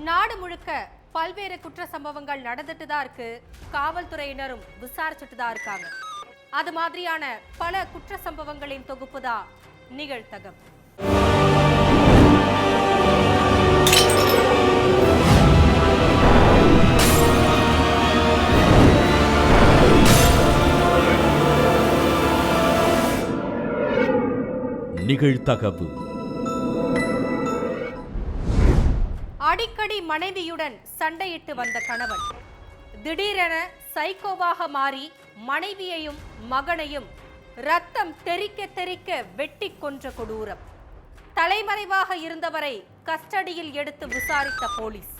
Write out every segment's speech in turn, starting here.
நாடு முழுக்க பல்வேறு குற்ற சம்பவங்கள் நடந்துட்டு தான் இருக்கு. காவல்துறையினரும் விசாரிச்சுட்டு தான் இருக்காங்க. அது மாதிரியான பல குற்ற சம்பவங்களின் தொகுப்பு தான் நிகழ்த்தகம். நிகழ்த்தகவு. அடிக்கடி மனைவியுடன் சண்டையிட்டு வந்த கணவன் திடீரென சைக்கோவாக மாறி மனைவியையும் மகனையும் ரத்தம் தெறிக்க தெறிக்க வெட்டி கொன்ற கொடூரம். தலைமறைவாக இருந்தவரை கஸ்டடியில் எடுத்து விசாரித்த போலீஸ்.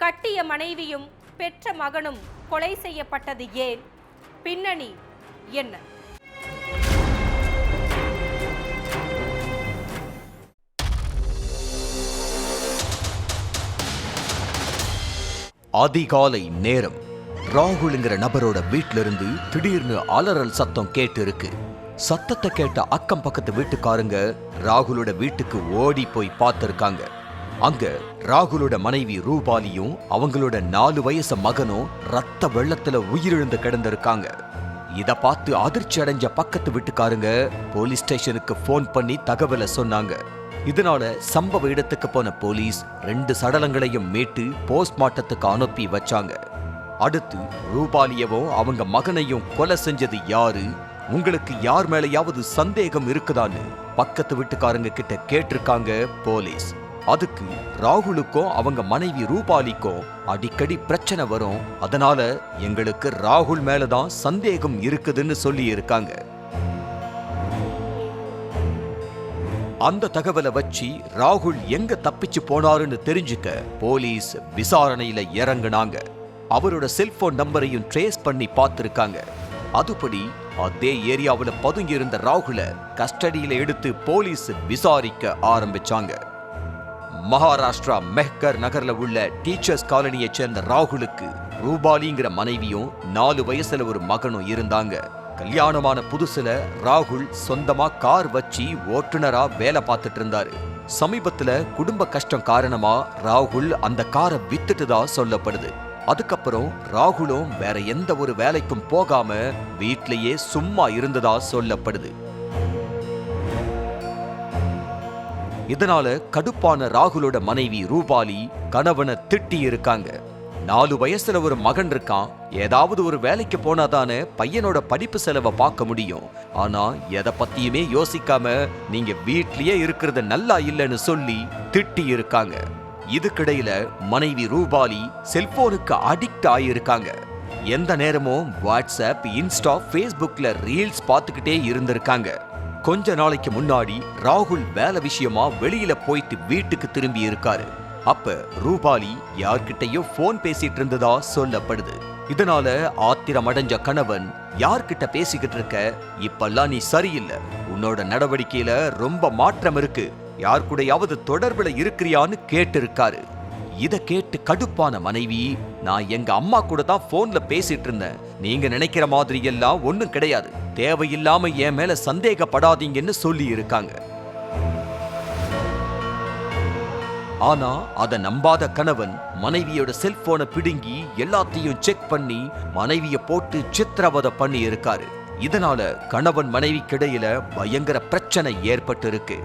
கட்டிய மனைவியும் பெற்ற மகனும் கொலை செய்யப்பட்டது ஏன்? பின்னணி என்ன? அதிகாலை நேரம். ராகுல்ங்கிற நபரோட வீட்டில இருந்து திடீர்னு அலறல் சத்தம் கேட்டு இருக்கு. சத்தத்தை கேட்ட அக்கம் பக்கத்து வீட்டுக்காரங்க ராகுலோட வீட்டுக்கு ஓடி போய் பார்த்திருக்காங்க. அங்க ராகுலோட மனைவி ரூபாலியும் அவங்களோட 4 வயசு மகனும் ரத்த வெள்ளத்துல உயிரிழந்து கிடந்திருக்காங்க. இத பார்த்து அதிர்ச்சி அடைஞ்ச பக்கத்து வீட்டுக்காரங்க போலீஸ் ஸ்டேஷனுக்கு போன் பண்ணி தகவலை சொன்னாங்க. இதனால சம்பவ இடத்துக்கு போன போலீஸ் 2 சடலங்களையும் மீட்டு போஸ்ட்மார்ட்டத்துக்கு அனுப்பி வச்சாங்க. அடுத்து ரூபாலியவும் அவங்க மகனையும் கொலை செஞ்சது யாரு, உங்களுக்கு யார் மேலேயாவது சந்தேகம் இருக்குதான்னு பக்கத்து வீட்டுக்காரங்க கிட்ட கேட்டிருக்காங்க போலீஸ். அதுக்கு ராகுலுக்கும் அவங்க மனைவி ரூபாலிக்கும் அடிக்கடி பிரச்சனை வரும், அதனால எங்களுக்கு ராகுல் மேலதான் சந்தேகம் இருக்குதுன்னு சொல்லி இருக்காங்க. அந்த தகவலை வச்சு ராகுல் எங்க தப்பிச்சு போனாருன்னு தெரிஞ்சுக்க போலீஸ் விசாரணையில இறங்குனாங்க. அவரோட செல்போன் நம்பரையும் ட்ரேஸ் பண்ணி பார்த்திருக்காங்க. அதுபடி அதே ஏரியாவில் பதுங்கி இருந்த ராகுலை கஸ்டடியில எடுத்து போலீஸ் விசாரிக்க ஆரம்பிச்சாங்க. மகாராஷ்டிரா மெஹ்கர் நகர்ல உள்ள டீச்சர்ஸ் காலனியை சேர்ந்த ராகுலுக்கு ரூபாலிங்கிற மனைவியும் 4 வயசுல ஒரு மகனும் இருந்தாங்க. கல்யாணமான புதுசுல ராகுல் சொந்தமா கார் வச்சு ஓட்டுநரா வேலை பார்த்துட்டு இருந்தாரு. சமீபத்துல குடும்ப கஷ்டம் காரணமா ராகுல் அந்த காரை வித்துட்டுதா சொல்லப்படுது. அதுக்கப்புறம் ராகுலும் வேற எந்த ஒரு வேலைக்கும் போகாம வீட்லயே சும்மா இருந்ததா சொல்லப்படுது. இதனால கடுப்பான ராகுலோட மனைவி ரூபாலி கணவனை திட்டி இருக்காங்க. 4 வயசுல ஒரு மகன் இருக்கான், ஏதாவது ஒரு வேலைக்கு போனாதானே பையனோட படிப்பு செலவை பார்க்க முடியும். ஆனா எதை பத்தியுமே யோசிக்காம நீங்க வீட்லயே இருக்கிறது நல்லா இல்லைன்னு சொல்லி திட்டி இருக்காங்க. இதுக்கிடையில மனைவி ரூபாலி செல்போனுக்கு அடிக்ட் ஆகியிருக்காங்க. எந்த நேரமும் வாட்ஸ்அப், இன்ஸ்டா, ஃபேஸ்புக்ல ரீல்ஸ் பார்த்துக்கிட்டே இருந்திருக்காங்க. கொஞ்ச நாளைக்கு முன்னாடி ராகுல் வேலை விஷயமா வெளியில போயிட்டு வீட்டுக்கு திரும்பி இருக்காரு. அப்ப ரூபாலி யார்கிட்டயோ போன் பேசிட்டு இருந்ததா சொல்லப்படுது. இதனால ஆத்திரம் அடைஞ்ச கணவன், யார்கிட்ட பேசிக்கிட்டு இருக்க, இப்பெல்லாம் நீ சரியில்லை, உன்னோட நடவடிக்கையில ரொம்ப மாற்றம் இருக்கு, யார் கூடயாவது தொடர்புல இருக்கிறியான்னு கேட்டு இருக்காரு. இத கேட்டு கடுப்பான மனைவி, நான் எங்க அம்மா கூட தான் போன்ல பேசிட்டு இருந்தேன், நீங்க நினைக்கிற மாதிரி எல்லாம் ஒண்ணும் கிடையாது, தேவையில்லாம என் மேல சந்தேகப்படாதீங்கன்னு சொல்லி இருக்காங்க. ஆனா அத நம்பாத கணவன் மனைவியோட செல்போனை பிடுங்கி எல்லாத்தையும் செக் பண்ணி மனைவிய போட்டு சித்திரவதை பண்ணி இருக்காரு. இதனால கணவன் மனைவிக்கிடையில பயங்கர பிரச்சனை ஏற்பட்டு இருக்கு.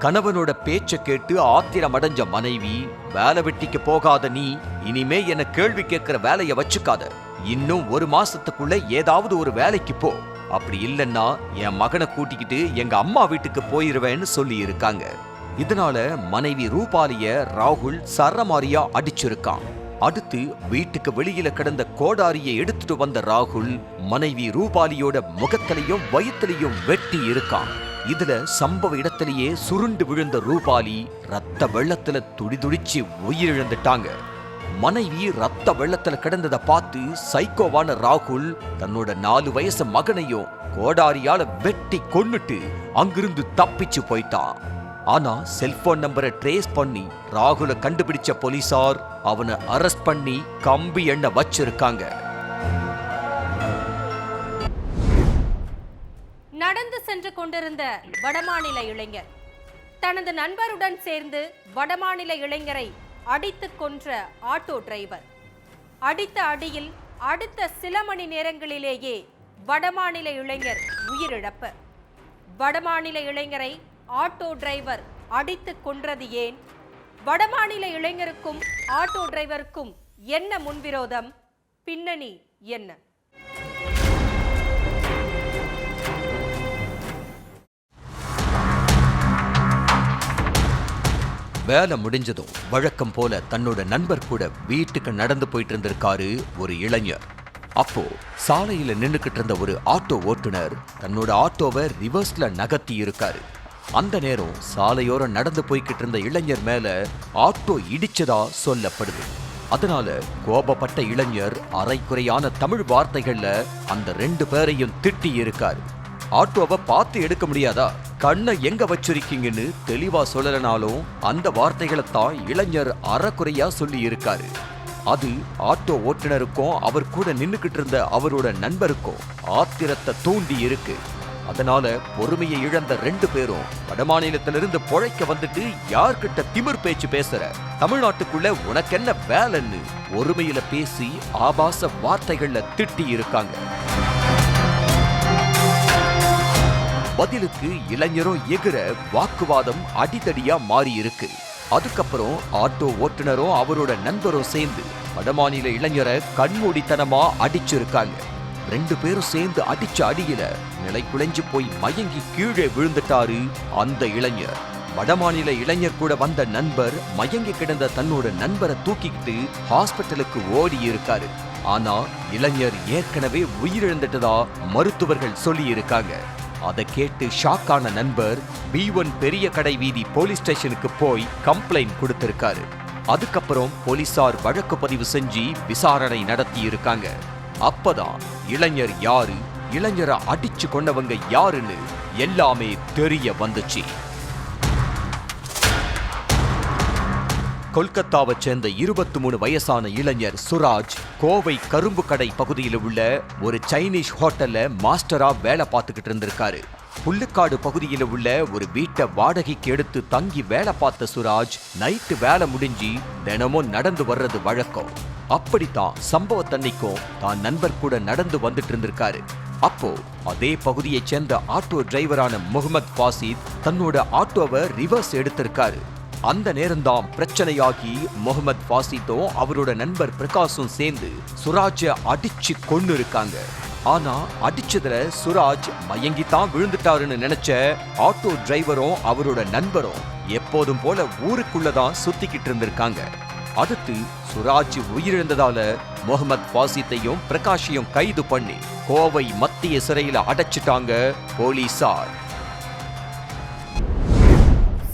கணவனோட பேச்ச கேட்டு ஆத்திரம் அடைஞ்ச மனைவி, வேலை வெட்டிக்கு போகாத நீ இனிமே என்ன கேள்வி கேட்கிற வேலைய வச்சுக்காத, இன்னும் 1 மாசத்துக்குள்ள ஏதாவது ஒரு வேலைக்கு போ, அப்படி இல்லைன்னா என் மகனை கூட்டிக்கிட்டு எங்க அம்மா வீட்டுக்கு போயிருவேன்னு சொல்லி இருக்காங்க. இதனால மனைவி ரூபாலிய ராகுல் சரமாரியா அடிச்சிருக்கான். அடுத்து வீட்டுக்கு வெளியில கிடந்த கோடாரியை எடுத்துட்டு வந்த ராகுல் மனைவி ரூபாலியோட முகத்திலையும் வயிற்றிலையும் வெட்டி இருக்கான். இதுல சம்பவ இடத்திலேயே சுருண்டு விழுந்த ரூபாலி ரத்த வெள்ளத்துல துடிதுடிச்சு உயிரிழந்துட்டாங்க. மனைவி ரத்த வெள்ளத்துல கிடந்ததை பார்த்து சைக்கோவான ராகுல் தன்னோட 4 வயசு மகனையும் கோடாரியால வெட்டி கொன்னுட்டு அங்கிருந்து தப்பிச்சு போயிட்டான். ஆனா செல்போன் நம்பரை ட்ரேஸ் பண்ணி ராகுலை கண்டுபிடிச்ச போலீசார் அவனை அரெஸ்ட் பண்ணி கம்பி எண்ண வச்சிருக்காங்க. நடந்து சென்று கொண்டிருந்த வடமாநில இளைஞர் தனது நண்பருடன் சேர்ந்து வடமாநில இளைஞரை அடித்துக் கொன்ற ஆட்டோ டிரைவர். அடித்த அடியில் அடுத்த சில மணி நேரங்களிலேயே வடமாநில இளைஞர் உயிரிழப்பு. வடமாநில இளைஞரை ஆட்டோ டிரைவர் அடித்துக் கொன்றது ஏன்? வடமாநில இளைஞருக்கும் ஆட்டோ டிரைவருக்கும் என்ன முன்விரோதம்? பின்னணி என்ன? வேலை முடிஞ்சதும் வழக்கம் போல தன்னோட நண்பர் கூட வீட்டுக்கு நடந்து போயிட்டு இருந்திருக்காரு ஒரு இளைஞர். அப்போ சாலையில நின்னுக்கிட்டு இருந்த ஒரு ஆட்டோ ஓட்டுநர் தன்னோட ஆட்டோவை ரிவர்ஸ்ல நகர்த்தி இருக்காரு. அந்த நேரம் சாலையோரம் நடந்து போய்கிட்டு இருந்த இளைஞர் மேல ஆட்டோ இடிச்சதா சொல்லப்படுது. அதனால கோபப்பட்ட இளைஞர் அரைக்குறையான தமிழ் வார்த்தைகள்ல அந்த 2 பேரையும் திட்டி இருக்காரு. ஆட்டோவை பார்த்து எடுக்க முடியாதா, கண்ணை எங்க வச்சிருக்கீங்கன்னு தெளிவா சொல்லலனாலும் அந்த வார்த்தைகளை தான் இளைஞர் அறக்குறையா சொல்லி இருக்காரு. அது ஆட்டோ ஓட்டுநருக்கும் அவர் கூட நின்னுக்கிட்டு இருந்த அவரோட நண்பருக்கும் ஆத்திரத்தை தூண்டி இருக்கு. அதனால பொறுமையை இழந்த 2 பேரும் வடமாநிலத்திலிருந்து பொழைக்க வந்துட்டு யார்கிட்ட திமிர் பேச்சு பேசுற, தமிழ்நாட்டுக்குள்ள உனக்கு என்ன வேலைன்னு ஒருமையில பேசி ஆபாச வார்த்தைகள்ல திட்டி இருக்காங்க. பதிலுக்கு இளைஞரும் எகிற வாக்குவாதம் அடிதடியா மாறி இருக்கு. அதுக்கப்புறம் ஆட்டோ ஓட்டுநரும் அவரோட நண்பரும் சேர்ந்து வடமாநில இளைஞரை கண்மூடித்தனமா அடிச்சிருக்காங்க. 2 பேரும் சேர்ந்து அடிச்ச அடியில நிலை குலைஞ்சு போய் மயங்கி கீழே விழுந்துட்டாரு அந்த இளைஞர். வடமாநில இளைஞர் கூட வந்த நண்பர் மயங்கி கிடந்த தன்னோட நண்பரை தூக்கிக்கிட்டு ஹாஸ்பிட்டலுக்கு ஓடி இருக்காரு. ஆனா இளைஞர் ஏற்கனவே உயிரிழந்துட்டதா மருத்துவர்கள் சொல்லி இருக்காங்க. அதை கேட்டு ஷாக்கான நண்பர் B1 பெரிய கடை வீதி போலீஸ் ஸ்டேஷனுக்கு போய் கம்ப்ளைண்ட் கொடுத்திருக்காரு. அதுக்கப்புறம் போலீசார் வழக்கு பதிவு செஞ்சு விசாரணை நடத்தி இருக்காங்க. அப்பதான் இளைஞர் யாரு, இளைஞரை அடிச்சு கொண்டவங்க யாருன்னு எல்லாமே தெரிய வந்துச்சு. கொல்கத்தாவை சேர்ந்த 23 வயசான இளைஞர் சுராஜ் கோவை கரும்பு கடை பகுதியில் உள்ள ஒரு சைனீஸ் ஹோட்டல்ல மாஸ்டரா வேலை பார்த்துக்கிட்டு இருந்திருக்காரு. புல்லுக்காடு பகுதியில் உள்ள ஒரு வீட்டை வாடகைக்கு எடுத்து தங்கி வேலை பார்த்த சுராஜ் நைட்டு வேலை முடிஞ்சு தினமும் நடந்து வர்றது வழக்கம். அப்படித்தான் சம்பவத்தன்னைக்கும் தான் நண்பர் கூட நடந்து வந்துட்டு இருந்திருக்காரு. அப்போ அதே பகுதியை சேர்ந்த ஆட்டோ டிரைவரான முகமது பாசித் தன்னோட ஆட்டோவை ரிவர்ஸ் எடுத்திருக்காரு. அந்த நேரம்தான் பிரச்சனையாகி முகமது பாசித்தும் அவரோட நண்பர் பிரகாஷும் சேர்ந்து சுராஜை அடிச்சு கொண்டு இருக்காங்க. ஆனா அடிச்சதுல சுராஜ் மயங்கித்தான் விழுந்துட்டாருன்னு நினைச்ச ஆட்டோ டிரைவரும் அவரோட நண்பரும் எப்போதும் போல ஊருக்குள்ளதான் சுத்திக்கிட்டு இருந்திருக்காங்க. அடுத்து சுராஜ் உயிரிழந்ததால முகமது பாசித்தையும் பிரகாஷையும் கைது பண்ணி கோவை மத்திய சிறையில அடைச்சிட்டாங்க போலீசார்.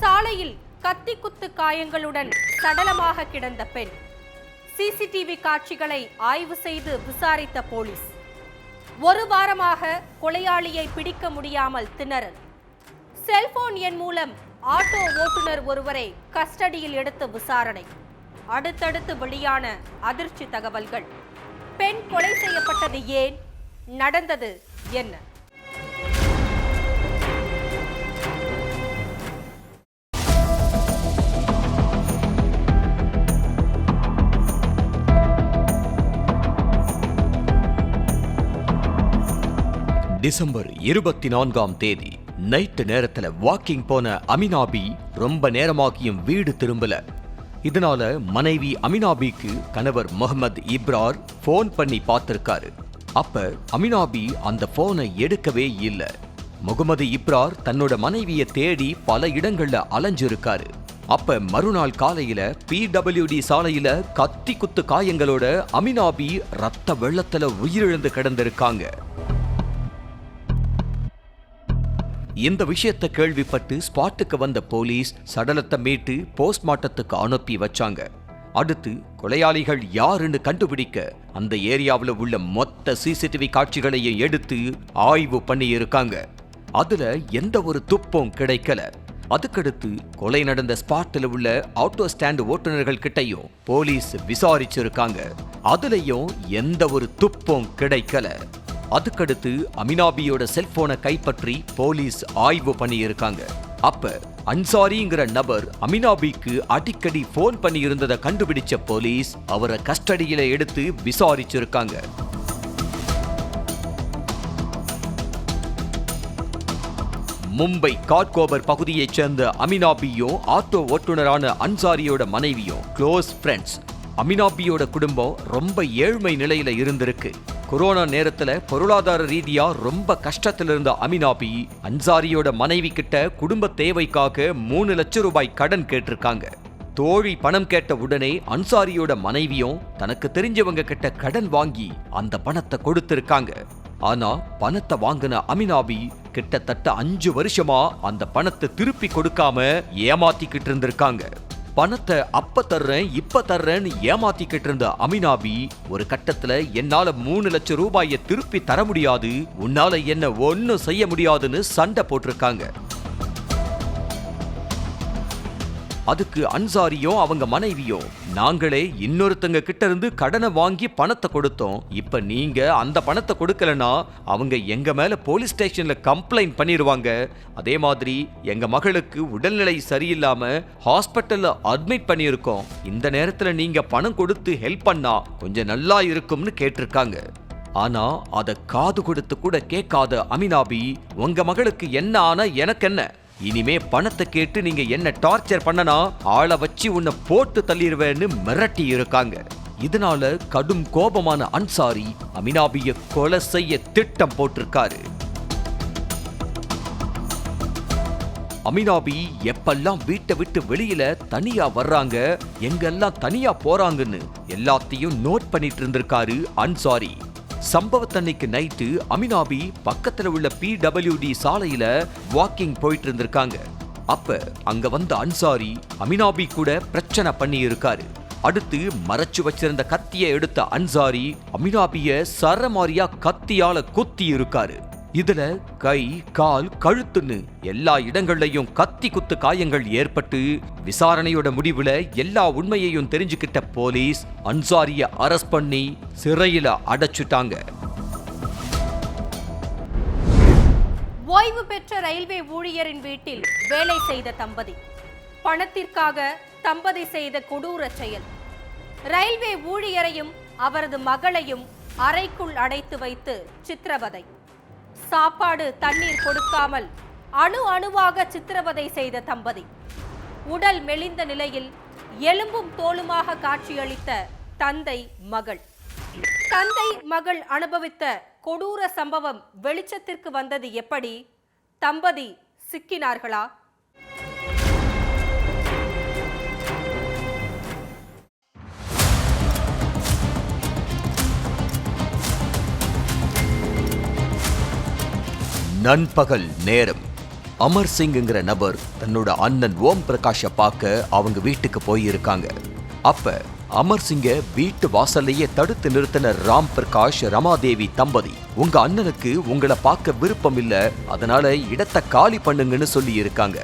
சாலையில் கத்தி குத்து காயங்களுடன் சடலமாக கிடந்த பெண். சிசிடிவி காட்சிகளை ஆய்வு செய்து விசாரித்த போலீஸ். 1 வாரமாக கொலையாளியை பிடிக்க முடியாமல் திணறல். செல்போன் எண் மூலம் ஆட்டோ ஓட்டுநர் ஒருவரை கஸ்டடியில் எடுத்து விசாரணை. அடுத்தடுத்து வெளியான அதிர்ச்சி தகவல்கள். பெண் கொலை செய்யப்பட்டது ஏன்? நடந்தது என்ன? டிசம்பர் 24ஆம் தேதி நைட்டு நேரத்துல வாக்கிங் போன அமினாபி ரொம்ப நேரமாகியும் வீடு திரும்பல. இதனால மனைவி அமினாபிக்கு கணவர் முகமது இப்ரார் போன் பண்ணி பார்த்திருக்காரு. அப்ப அமினாபி அந்த போனை எடுக்கவே இல்லை. முகமது இப்ரார் தன்னோட மனைவியை தேடி பல இடங்கள்ல அலைஞ்சிருக்காரு. அப்ப மறுநாள் காலையில PWD சாலையில கத்தி குத்து காயங்களோட அமினாபி ரத்த வெள்ளத்துல உயிரிழந்து கிடந்திருக்காங்க. இந்த விஷயத்தை கேள்விப்பட்டு ஸ்பாட்டுக்கு வந்த போலீஸ் சடலத்தை மீட்டு போஸ்ட்மார்ட்டத்துக்கு அனுப்பி வச்சாங்க. அடுத்து கொலையாளிகள் யாருன்னு கண்டுபிடிக்க அந்த ஏரியாவில் உள்ள மொத்த சிசிடிவி காட்சிகளையும் எடுத்து ஆய்வு பண்ணி இருக்காங்க. அதுல எந்த ஒரு துப்பும் கிடைக்கல. அதுக்கடுத்து கொலை நடந்த ஸ்பாட்டில் உள்ள ஆட்டோ ஸ்டாண்ட் ஓட்டுநர்கள் கிட்டையும் போலீஸ் விசாரிச்சிருக்காங்க. அதுலயும் எந்த ஒரு துப்பும் கிடைக்கல. அதுக்கடுத்து அமினாபியோட செல்போனை கைப்பற்றி போலீஸ் ஆய்வு பண்ணி இருக்காங்க. அப்ப அன்சாரிங்கிற நபர் அமினாபிக்கு அடிக்கடி போன் பண்ணி இருந்ததை கண்டுபிடிச்ச போலீஸ் அவரை கஸ்டடியில எடுத்து விசாரிச்சிருக்காங்க. மும்பை காட்கோபர் பகுதியைச் சேர்ந்த அமினாபியும் ஆட்டோ ஓட்டுநரான அன்சாரியோட மனைவியும் க்ளோஸ் ஃப்ரெண்ட்ஸ். அமினாபியோட குடும்பம் ரொம்ப ஏழ்மை நிலையில இருந்திருக்கு. கொரோனா நேரத்துல பொருளாதார ரீதியா ரொம்ப கஷ்டத்துல இருந்த அமினாபி அன்சாரியோட மனைவி கிட்ட குடும்ப தேவைக்காக 3 லட்சம் ரூபாய் கடன் கேட்டிருக்காங்க. தோழி பணம் கேட்ட உடனே அன்சாரியோட மனைவியும் தனக்கு தெரிஞ்சவங்க கிட்ட கடன் வாங்கி அந்த பணத்தை கொடுத்திருக்காங்க. ஆனா பணத்தை வாங்கின அமினாபி கிட்டத்தட்ட 5 வருஷமா அந்த பணத்தை திருப்பி கொடுக்காம ஏமாத்திக்கிட்டு இருந்திருக்காங்க. பணத்தை அப்ப தர்றேன் இப்ப தர்றேன்னு ஏமாத்திக்கிட்டு இருந்த அமினாபி ஒரு கட்டத்துல என்னால 3 லட்சம் ரூபாயை திருப்பி தர முடியாது, உன்னால என்ன ஒன்னும் செய்ய முடியாதுன்னு சண்டை போட்டிருக்காங்க. அதுக்கு அன்சாரியும் அவங்க மனைவியும், நாங்களே இன்னொருத்தங்க கிட்ட இருந்து கடனை வாங்கி பணத்தை கொடுத்தோம், இப்ப நீங்க அந்த பணத்தை கொடுக்கலனா அவங்க எங்க மேல போலீஸ் ஸ்டேஷன்ல கம்ப்ளைண்ட் பண்ணிடுவாங்க. அதே மாதிரி எங்க மகளுக்கு உடல்நிலை சரியில்லாம ஹாஸ்பிட்டல்ல அட்மிட் பண்ணியிருக்கோம், இந்த நேரத்துல நீங்க பணம் கொடுத்து ஹெல்ப் பண்ணா கொஞ்சம் நல்லா இருக்கும்னு கேட்டிருக்காங்க. ஆனா அத காது கொடுத்து கூட கேட்காத அமினாபி, உங்க மகளுக்கு என்ன ஆனா எனக்கு என்ன, இனிமே பணத்தை கேட்டு நீங்க என்ன டார்ச்சர் பண்ணனா ஆளை வச்சு உன்னை போட்டு தள்ளிடுவேன்னு மிரட்டி இருக்காங்க. இதனால கடும் கோபமான அன்சாரி அமினாபியை கொலை செய்ய திட்டம் போட்டிருக்காரு. அமினாபி எப்பெல்லாம் வீட்டை விட்டு வெளியில தனியா வர்றாங்க, எங்கெல்லாம் தனியா போறாங்கன்னு எல்லாத்தையும் நோட் பண்ணிட்டு இருந்திருக்காரு அன்சாரி. சம்பவத்தன்னைக்கு நைட்டு அமினாபி பக்கத்துல உள்ள PWD சாலையில வாக்கிங் போயிட்டு இருந்திருக்காங்க. அப்ப அங்க வந்த அன்சாரி அமினாபி கூட பிரச்சனை பண்ணி இருக்காரு. அடுத்து மறைச்சு வச்சிருந்த கத்தியை எடுத்த அன்சாரி அமினாபிய சரமாரியா கத்தியால குத்தி இருக்காரு. இதுல கை கால் கழுத்துன்னு எல்லா இடங்கள்லயும் கத்தி குத்து காயங்கள் ஏற்பட்டு விசாரணையோட முடிவுல எல்லா உண்மையையும் தெரிஞ்சுக்கிட்ட போலீஸ் அன்சாரிய அரெஸ்ட் பண்ணி சிறையில அடைச்சிட்டாங்க. ஓய்வு பெற்ற ரயில்வே ஊழியரின் வீட்டில் வேலை செய்த தம்பதி, பணத்திற்காக தம்பதி செய்த கொடூர செயல். ரயில்வே ஊழியரையும் அவரது மகளையும் அறைக்குள் அடைத்து வைத்து சித்திரவதை. சாப்பாடு தண்ணீர் கொடுக்காமல் அணு அணுவாக சித்திரவதை செய்த தம்பதி. உடல் மெலிந்த நிலையில் எலும்பும் தோலுமாக காட்சியளித்த தந்தை மகள். தந்தை மகள் அனுபவித்த கொடூர சம்பவம் வெளிச்சத்திற்கு வந்தது எப்படி? தம்பதி சிக்கினார்களா? நண்பகல் நேரம். அமர் சிங்ங்கிற நபர் தன்னோட அண்ணன் ஓம் பிரகாஷை பார்க்க அவங்க வீட்டுக்கு போயிருக்காங்க. அப்ப அமர் சிங்க வீட்டு வாசல்லையே தடுத்து நிறுத்தின ராம் பிரகாஷ் ரமாதேவி தம்பதி, உங்க அண்ணனுக்கு உங்களை பார்க்க விருப்பம் இல்ல, அதனால இடத்தை காலி பண்ணுங்கன்னு சொல்லி இருக்காங்க.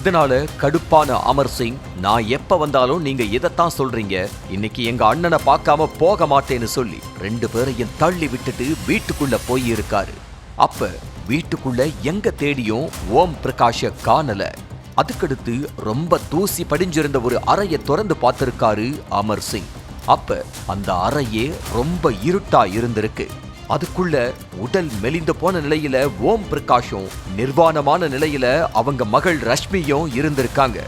இதனால கடுப்பான அமர் சிங், நான் எப்ப வந்தாலும் நீங்க இதைத்தான் சொல்றீங்க, இன்னைக்கு எங்க அண்ணனை பார்க்காம போக மாட்டேன்னு சொல்லி 2 பேரையும் தள்ளி விட்டுட்டு வீட்டுக்குள்ள போய் இருக்காரு. அப்ப வீட்டுக்குள்ள எங்க தேடியும் ஓம் பிரகாஷ காணல. அதுக்கடுத்து ரொம்ப தூசி படிஞ்சிருந்த ஒரு அறையை திறந்து பார்த்திருக்காரு அமர் சிங். அப்ப அந்த அறையே ரொம்ப இருட்டா இருந்திருக்கு. அதுக்குள்ள உடல் மெலிந்து போன நிலையில ஓம் பிரகாஷும் நிர்வாணமான நிலையில அவங்க மகள் ரஷ்மியும் இருந்திருக்காங்க.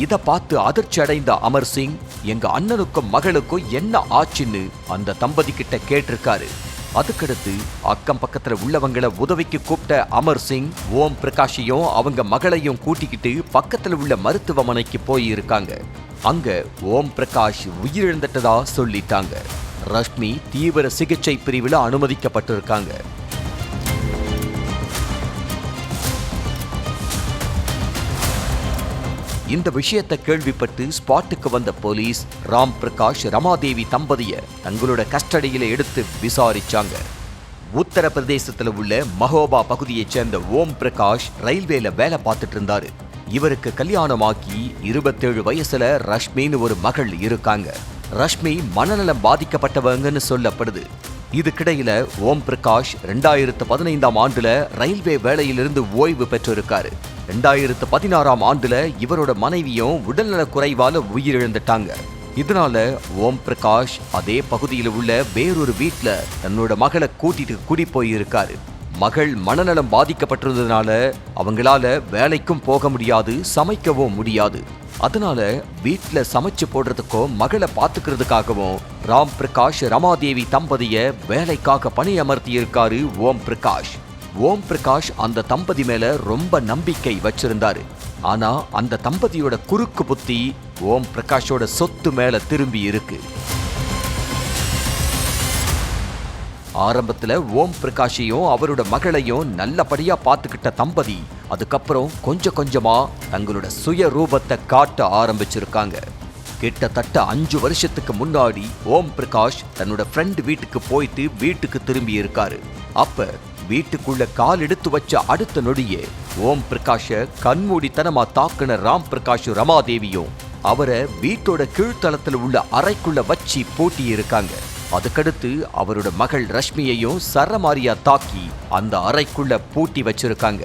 இத பார்த்து அதிர்ச்சி அடைந்த அமர் சிங், எங்க அண்ணனுக்கும் மகளுக்கும் என்ன ஆச்சுன்னு அந்த தம்பதி கிட்ட கேட்டிருக்காரு. அதுக்கடுத்து அக்கம் பக்கத்துல உள்ளவங்களை உதவிக்கு கூப்பிட்ட அமர் சிங் ஓம் பிரகாஷையும் அவங்க மகளையும் கூட்டிக்கிட்டு பக்கத்துல உள்ள மருத்துவமனைக்கு போய் இருக்காங்க. அங்க ஓம் பிரகாஷ் உயிரிழந்துட்டதா சொல்லிட்டாங்க. ரஷ்மி தீவிர சிகிச்சை பிரிவில் அனுமதிக்கப்பட்டிருக்காங்க. இந்த விஷயத்தை கேள்விப்பட்டு ஸ்பாட்டுக்கு வந்த போலீஸ் ராம் பிரகாஷ் ரமாதேவி தம்பதிய தங்களோட கஸ்டடியில எடுத்து விசாரிச்சாங்க. உத்தரப்பிரதேசத்துல உள்ள மஹோபா பகுதியைச் சேர்ந்த ஓம் பிரகாஷ் ரயில்வேல வேலை பார்த்துட்டு இருந்தாரு. இவருக்கு கல்யாணமாக்கி 27 வயசுல ரஷ்மின்னு ஒரு மகள் இருக்காங்க. ரஷ்மி மனநலம் பாதிக்கப்பட்டவங்கன்னு சொல்லப்படுது. இதுக்கிடையில ஓம் பிரகாஷ் 2015ஆம் ஆண்டுல ரயில்வே வேலையிலிருந்து ஓய்வு பெற்றிருக்காரு. 2016ஆம் ஆண்டுல இவரோட மனைவியும் உடல்நலக் குறைவால உயிரிழந்துட்டாங்க. இதனால ஓம் பிரகாஷ் அதே பகுதியில் உள்ள வேறொரு வீட்ல தன்னோட மகளை கூட்டிட்டு குடி போயிருக்காரு. மகள் மனநலம் பாதிக்கப்பட்டிருந்ததுனால அவங்களால வேலைக்கும் போக முடியாது, சமைக்கவும் முடியாது. அதனால வீட்ல சமைச்சு போடுறதுக்கும் மகளை பாத்துக்கிறதுக்காகவும் ராம் பிரகாஷ் ரமாதேவி தம்பதிய வேலைக்காக பணியமர்த்தி இருக்காரு ஓம் பிரகாஷ். ஓம் பிரகாஷ் அந்த தம்பதி மேல ரொம்ப நம்பிக்கை வச்சிருந்தாரு. ஆனா அந்த தம்பதியோட குறுக்கு புத்தி ஓம் பிரகாஷோட சொத்து மேல திரும்பி இருக்கு. ஆரம்பத்துல ஓம் பிரகாஷையும் அவரோட மகளையும் நல்லபடியா பாத்துக்கிட்ட தம்பதி அதுக்கப்புறம் கொஞ்சம் கொஞ்சமா தங்களோட சுய ரூபத்தை காட்ட ஆரம்பிச்சிருக்காங்க. கிட்டத்தட்ட 5 வருஷத்துக்கு முன்னாடி ஓம் பிரகாஷ் தன்னோட ஃப்ரெண்ட் வீட்டுக்கு போயிட்டு வீட்டுக்கு திரும்பி இருக்காரு. அப்ப வீட்டுக்குள்ள கால் எடுத்து வச்ச அடுத்த நொடியே ஓம் பிரகாஷ கண்மூடித்தனமா தாக்குன ராம் பிரகாஷ் ரமாதேவியும் அவரை வீட்டோட கீழ்த்தளத்துல உள்ள அறைக்குள்ள வச்சு பூட்டி இருக்காங்க. அதுக்கடுத்து அவரோட மகள் ரஷ்மியையும் சரமாரியா தாக்கி அந்த அறைக்குள்ள பூட்டி வச்சிருக்காங்க.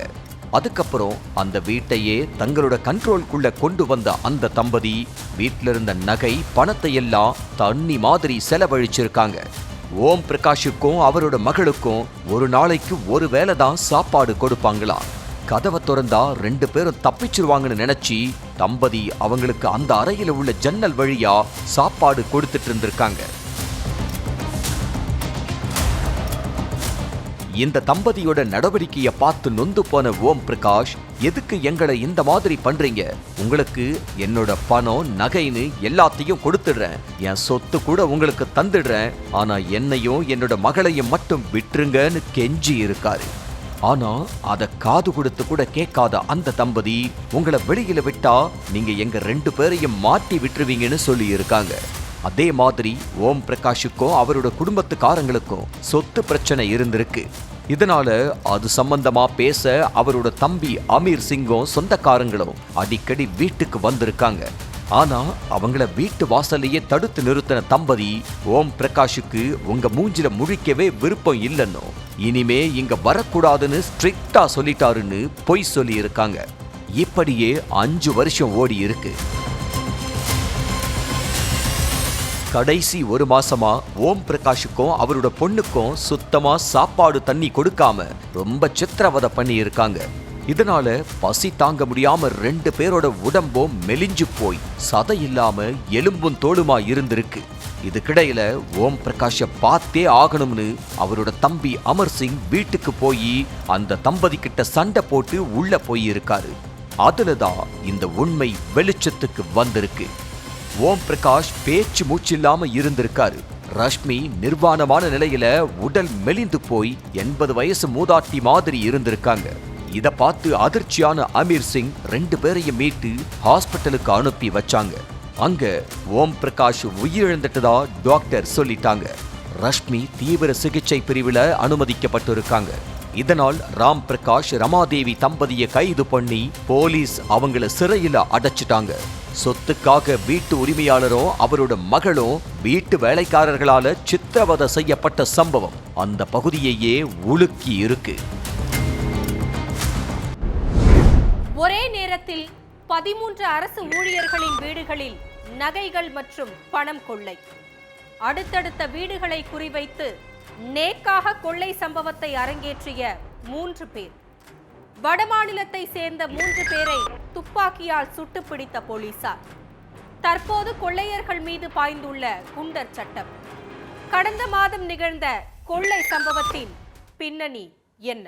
அதுக்கப்புறம் அந்த வீட்டையே தங்களோட கண்ட்ரோல்குள்ள கொண்டு வந்த அந்த தம்பதி வீட்டில இருந்த நகை பணத்தை எல்லாம் தண்ணி மாதிரி செலவழிச்சிருக்காங்க. ஓம் பிரகாஷுக்கும் அவரோட மகளுக்கும் ஒரு நாளைக்கு ஒரு வேளை தான் சாப்பாடு கொடுப்பாங்களாம். கதவை திறந்தா 2 பேரும் தப்பிச்சிருவாங்கன்னு நினைச்சு தம்பதி அவங்களுக்கு அந்த அறையில உள்ள ஜன்னல் வழியா சாப்பாடு கொடுத்துட்டு இருந்திருக்காங்க. இந்த தம்பதியோட நடவடிக்கையை பார்த்து நொந்து போன ஓம் பிரகாஷ், எதுக்கு எங்களை இந்த மாதிரி பண்றீங்க? உங்களுக்கு என்னோட பணம் நகைன்னு எல்லாத்தையும் கொடுத்துடுறேன், என் சொத்து கூட உங்களுக்கு தந்துடுறேன், ஆனா என்னையும் என்னோட மகளையும் மட்டும் விட்டுருங்கன்னு கெஞ்சி இருக்காரு. ஆனா அத காது கொடுத்து கூட கேட்காத அந்த தம்பதி, உங்களை வெளியில விட்டா நீங்க எங்க 2 பேரையும் மாட்டி விட்டுருவீங்கன்னு சொல்லி இருக்காங்க. அதே மாதிரி ஓம் பிரகாஷுக்கும் அவரோட குடும்பத்துக்காரங்களுக்கும் சொத்து பிரச்சனை இருந்திருக்கு. இதனால அது சம்பந்தமா பேச அவரோட தம்பி அமீர் சிங்கும் சொந்தக்காரங்களும் அடிக்கடி வீட்டுக்கு வந்திருக்காங்க. ஆனா அவங்கள வீட்டு வாசலையே தடுத்து நிறுத்தின தம்பதி ஓம் பிரகாஷுக்கு உங்க மூஞ்சில முழிக்கவே விருப்பம் இல்லைன்னு, இனிமே இங்க வரக்கூடாதுன்னு ஸ்ட்ரிக்டா சொல்லிட்டாருன்னு பொய் சொல்லி இருக்காங்க. இப்படியே 5 வருஷம் ஓடி இருக்கு. கடைசி 1 மாசமா ஓம் பிரகாஷுக்கும் அவரோட பொண்ணுக்கும் சுத்தமா சாப்பாடு தண்ணி கொடுக்காம ரொம்ப சித்திரவதை பண்ணி இருக்காங்க. இதனால பசி தாங்க முடியாம 2 பேரோட உடம்பும் மெலிஞ்சு போய் சதை இல்லாம எலும்பும் தோலுமா இருந்திருக்கு. இதுக்கிடையில ஓம் பிரகாஷ பார்த்தே ஆகணும்னு அவரோட தம்பி அமர் சிங் வீட்டுக்கு போய் அந்த தம்பதி கிட்ட சண்டை போட்டு உள்ள போய் இருக்காரு. அதுலதான் இந்த உண்மை வெளிச்சத்துக்கு வந்திருக்கு. ஓம் பிரகாஷ் பேச்சு மூச்சில்லாம இருந்திருக்காரு. ரஷ்மி நிர்வாணமான நிலையில உடல் மெலிந்து போய் 80 வயசு மூதாட்டி மாதிரி இருந்திருக்காங்க. இத பார்த்து அதிர்ச்சியான அமீர் சிங் 2 பேரையும் மீட்டு ஹாஸ்பிட்டலுக்கு அனுப்பி வச்சாங்க. அங்க ஓம் பிரகாஷ் உயிரிழந்துட்டதா டாக்டர் சொல்லிட்டாங்க. ரஷ்மி தீவிர சிகிச்சை பிரிவுல அனுமதிக்கப்பட்டிருக்காங்க. இதனால் ராம் பிரகாஷ் ரமாதேவி தம்பதியை கைது பண்ணி போலீஸ் அவங்கள சிறையில அடைச்சிட்டாங்க. சொத்துக்காக வீட்டு உரிமையாளரும் அவரோட மகளும் வீட்டு வேலைக்காரர்களால சித்திரவதை செய்யப்பட்ட சம்பவம் அந்த பகுதியையே உலுக்கி இருக்கு. ஒரே நேரத்தில் 13 அரசு ஊழியர்களின் வீடுகளில் நகைகள் மற்றும் பணம் கொள்ளை. அடுத்தடுத்த வீடுகளை குறிவைத்து நேக்காக கொள்ளை சம்பவத்தை அரங்கேற்றிய 3 பேர். வடமாநிலத்தை சேர்ந்த 3 பேரை துப்பாக்கியால் சுட்டு பிடித்த போலீசார். தற்போது கொள்ளையர்கள் மீது பாய்ந்துள்ள குண்டர் சட்டம். கடந்த மாதம் நிகழ்ந்த கொள்ளை சம்பவத்தின் பின்னணி என்ன?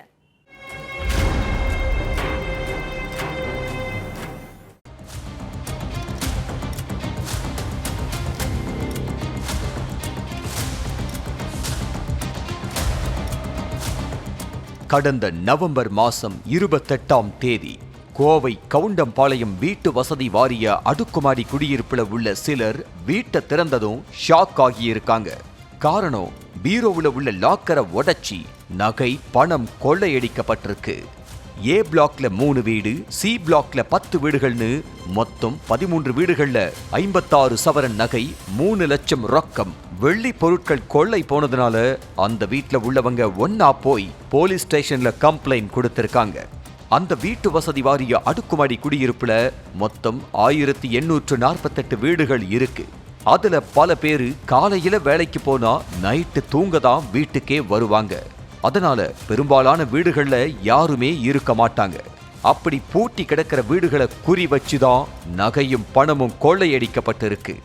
கடந்த நவம்பர் மாதம் 28ஆம் தேதி கோவை கவுண்டம்பாளையம் வீட்டு வசதி வாரிய அடுக்குமாடி குடியிருப்புல உள்ள சிலர் வீட்டை திறந்ததும் ஷாக் ஆகியிருக்காங்க. காரணம், பீரோவுல உள்ள லாக்கரை உடைச்சி நகை பணம் கொள்ளையடிக்கப்பட்டிருக்கு. ஏ பிளாக்ல 3 வீடு, சி பிளாக்ல 10 வீடுகள்னு மொத்தம் 13 வீடுகள்ல 56 சவரன் நகை, 3 லட்சம் ரொக்கம், வெள்ளி பொருட்கள் கொள்ளை போனதுனால அந்த வீட்ல உள்ளவங்க ஒன்னா போய் போலீஸ் ஸ்டேஷன்ல கம்ப்ளைண்ட் கொடுத்திருக்காங்க. அந்த வீட்டு வசதி வாரிய அடுக்குமாடி குடியிருப்புல மொத்தம் 1848 வீடுகள் இருக்கு. அதுல பல பேரு காலையில வேலைக்கு போனா நைட்டு தூங்க தான் வீட்டுக்கே வருவாங்க. அதனால பெரும்பாலான வீடுகள்ல யாருமே இருக்க மாட்டாங்க. அப்படி பூட்டி கிடக்கிற வீடுகளை குறி வச்சுதான் நகையும் பணமும் கொள்ளையடிக்கப்பட்டிருக்கு.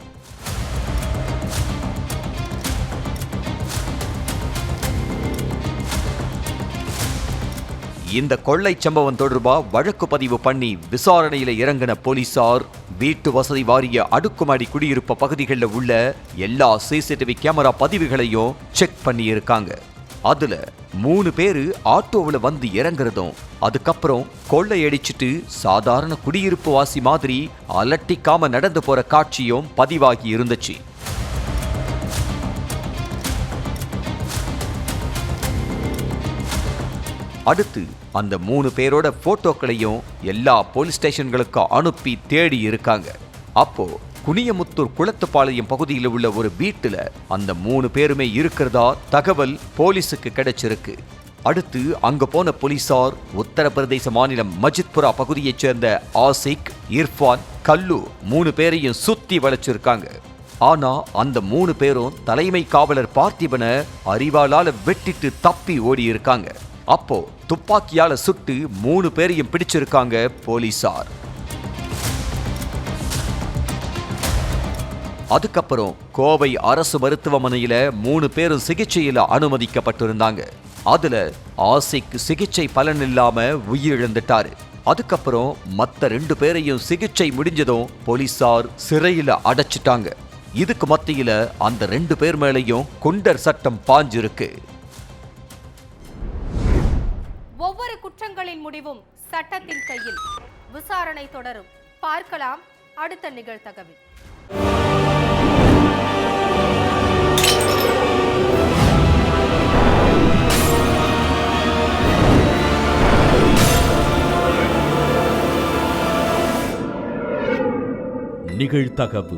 இந்த கொள்ளை சம்பவம் தொடர்பா வழக்கு பதிவு பண்ணி விசாரணையில இறங்கின போலீசார் வீட்டு வசதி வாரிய அடுக்குமாடி குடியிருப்பு பகுதிகளில் உள்ள எல்லா சிசிடிவி கேமரா பதிவுகளையும் செக் பண்ணி இருக்காங்க. அதுல 3 பேரு ஆட்டோவுல வந்து இறங்குறதும் அதுக்கப்புறம் கொள்ளையடிச்சிட்டு சாதாரண குடியிருப்பு வாசி மாதிரி அலட்டிக்காம நடந்து போற காட்சியும் பதிவாகி இருந்துச்சு. அடுத்து அந்த 3 பேரோட போட்டோக்களையும் எல்லா போலீஸ் ஸ்டேஷன்களுக்கு அனுப்பி தேடி இருக்காங்க. அப்போ குனியமுத்தூர் குளத்துப்பாளையம் பகுதியில் உள்ள ஒரு வீட்டுல அந்த 3 பேருமே இருக்கிறதா தகவல் போலீஸுக்கு கிடைச்சிருக்கு. அடுத்து அங்க போன போலீசார் உத்தரப்பிரதேச மாநிலம் மஜித்புரா பகுதியைச் சேர்ந்த ஆசிக், இர்ஃபான், கல்லு 3 பேரையும் சுத்தி வளைச்சிருக்காங்க. ஆனா அந்த 3 பேரும் தலைமை காவலர் பார்த்திபனை அரிவாளால வெட்டிட்டு தப்பி ஓடி இருக்காங்க. அப்போ துப்பாக்கியால சுட்டு 3 பேரையும் பிடிச்சிருக்காங்க போலீசார். அதுக்கப்புறம் கோவை அரசு மருத்துவமனையில 3 பேரும் சிகிச்சையில அனுமதிக்கப்பட்டிருந்தாங்க. அதுல ஆசிக்கு சிகிச்சை பலன் இல்லாம உயிரிழந்துட்டாரு. அதுக்கப்புறம் மத்த 2 பேரையும் சிகிச்சை முடிஞ்சதும் போலீசார் சிறையில அடைச்சிட்டாங்க. இதுக்கு மத்தியில அந்த 2 பேர் மேலையும் குண்டர் சட்டம் பாஞ்சிருக்கு. ஒவ்வொரு குற்றங்களின் முடிவும் சட்டத்தின் கையில். விசாரணை தொடரும். பார்க்கலாம் அடுத்த நிகழ்தகவில். நிகழ்தகவு.